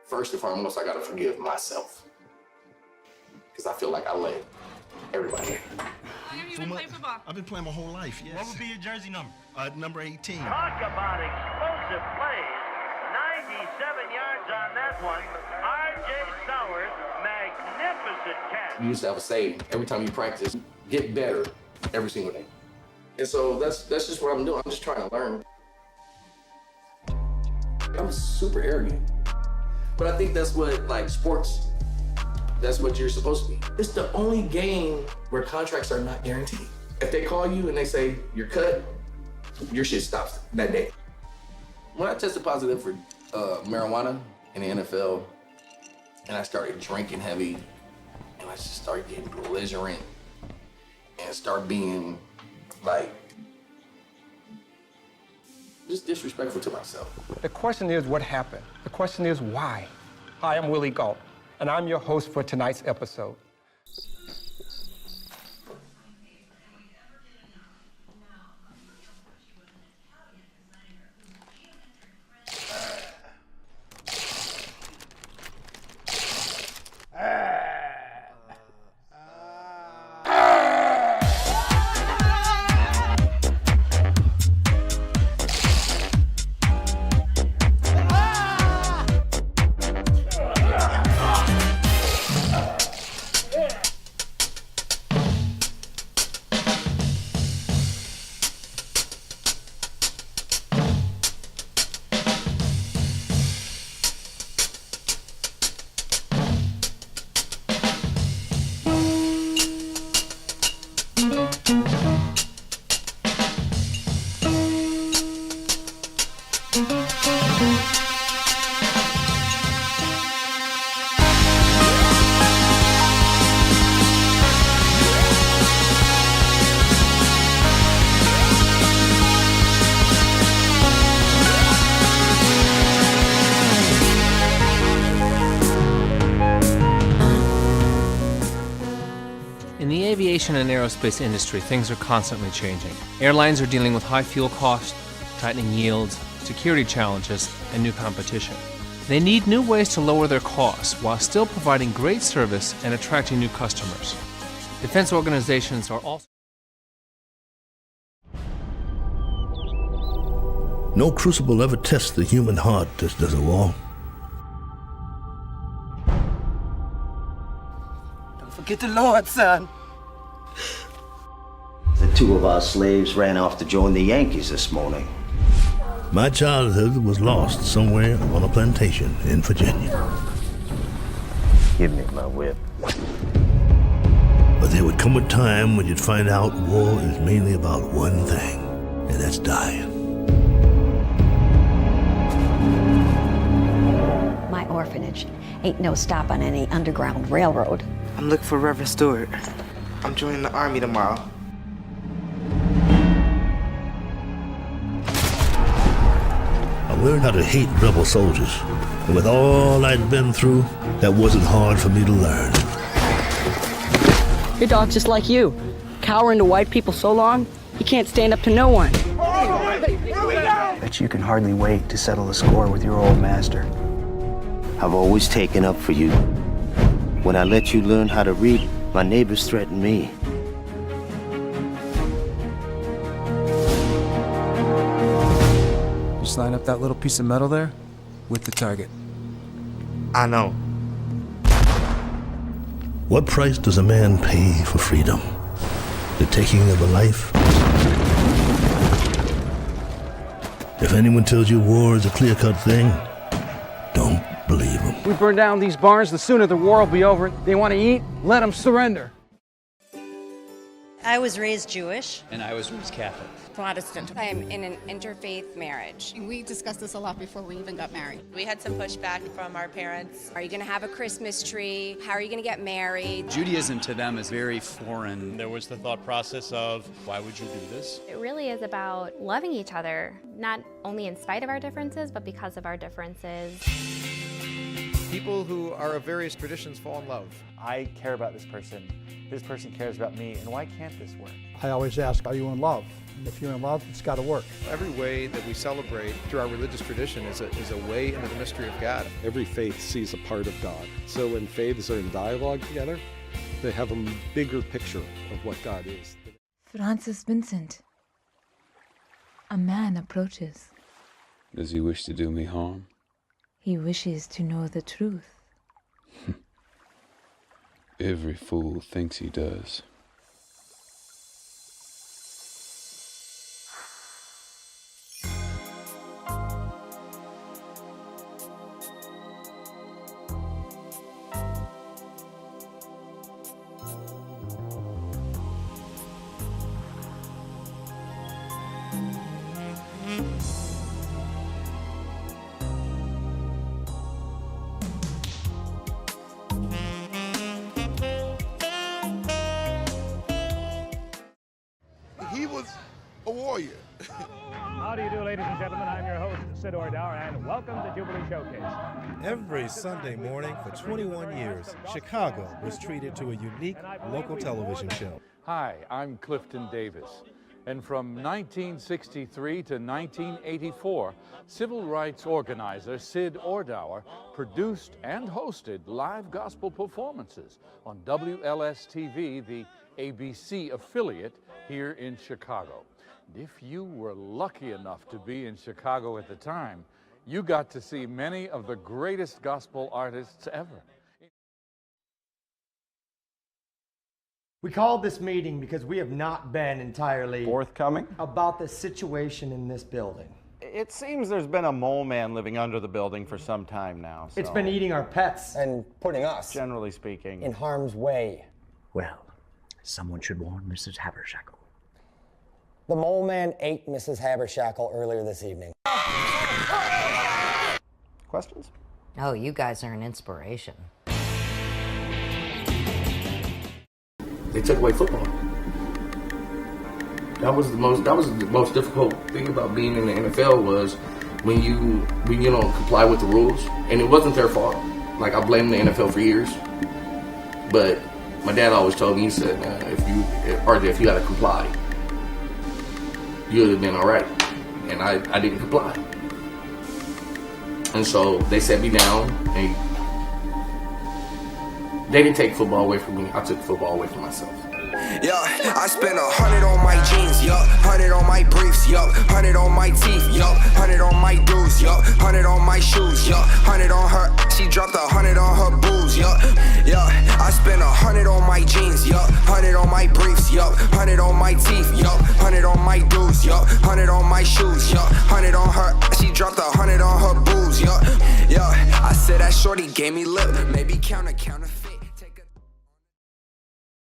First and foremost, I gotta forgive myself. Because I feel like I let everybody in. How long have you been playing football? I've been playing my whole life, yes. What would be your jersey number? Number 18. Talk about explosive plays. 97 yards on that one. R.J. Sowers, magnificent catch. You used to have a saying, every time you practice, get better every single day. And so that's just what I'm doing. I'm just trying to learn. I'm super arrogant. But I think that's what, like, sports, that's what you're supposed to be. It's the only game where contracts are not guaranteed. If they call you and they say you're cut, your shit stops that day. When I tested positive for marijuana in the NFL, and I started drinking heavy, and I just started getting belligerent, and start being like, just disrespectful to myself. The question is what happened? The question is why? Hi, I'm Willie Galt, and I'm your host for tonight's episode. In the aviation and aerospace industry, things are constantly changing. Airlines are dealing with high fuel costs, tightening yields, security challenges, and new competition. They need new ways to lower their costs while still providing great service and attracting new customers. Defense organizations are also... No crucible ever tests the human heart as does a war. Don't forget the Lord, son. The two of our slaves ran off to join the Yankees this morning. My childhood was lost somewhere on a plantation in Virginia. Give me my whip. But there would come a time when you'd find out war is mainly about one thing, and that's dying. My orphanage ain't no stop on any underground railroad. I'm looking for Reverend Stewart. I'm joining the army tomorrow. I learned how to hate rebel soldiers. And with all I'd been through, that wasn't hard for me to learn. Your dog's just like you. Cowering to white people so long, he can't stand up to no one. Bet you can hardly wait to settle the score with your old master. I've always taken up for you. When I let you learn how to read, my neighbors threatened me. Just line up that little piece of metal there with the target. I know. What price does a man pay for freedom? The taking of a life? If anyone tells you war is a clear-cut thing, don't believe them. We burn down these barns, the sooner the war will be over. They want to eat, let them surrender. I was raised Jewish. And I was raised Catholic. Protestant. I am in an interfaith marriage. We discussed this a lot before we even got married. We had some pushback from our parents. Are you going to have a Christmas tree? How are you going to get married? Judaism to them is very foreign. There was the thought process of, why would you do this? It really is about loving each other, not only in spite of our differences, but because of our differences. People who are of various traditions fall in love. I care about this person cares about me, and why can't this work? I always ask, are you in love? If you're in love, it's got to work. Every way that we celebrate through our religious tradition is a way into the mystery of God. Every faith sees a part of God. So when faiths are in dialogue together, they have a bigger picture of what God is. Francis Vincent. A man approaches. Does he wish to do me harm? He wishes to know the truth. Every fool thinks he does. He was a warrior. How do you do, ladies and gentlemen? I'm your host, Sid Ordauer, and welcome to Jubilee Showcase. Every Sunday morning for 21 years, Chicago was treated to a unique local television show. Hi, I'm Clifton Davis. And from 1963 to 1984, civil rights organizer Sid Ordauer produced and hosted live gospel performances on WLS-TV, the ABC affiliate here in Chicago. And if you were lucky enough to be in Chicago at the time, you got to see many of the greatest gospel artists ever. We called this meeting because we have not been entirely forthcoming about the situation in this building. It seems there's been a mole man living under the building for some time now. It's been eating our pets and putting us, generally speaking, in harm's way. Well, someone should warn Mrs. Habershackle. The mole man ate Mrs. Habershackle earlier this evening. Questions? Oh, you guys are an inspiration. They took away football. That was the most difficult thing about being in the NFL was when you don't comply with the rules, and it wasn't their fault. Like, I blamed the NFL for years, but my dad always told me, he said, if you had to comply, you would have been all right. And I didn't comply. And so they set me down, and they didn't take football away from me. I took football away from myself. Yeah, I spent 100 on my jeans, yup, 100 on my briefs, yup, 100 on my teeth, yup, 100 on my dues, yup, 100 on my shoes, yup, 100 on her, she dropped 100 on her booze, yup, yeah, I spent 100 on my jeans, yup, 100 on my briefs, yup, 100 on my teeth, yup, 100 on my dues, yup, 100 on my shoes, yup, 100 on her, she dropped 100 on her booze, yup, yeah, I said that shorty gave me lip, maybe counterfeit.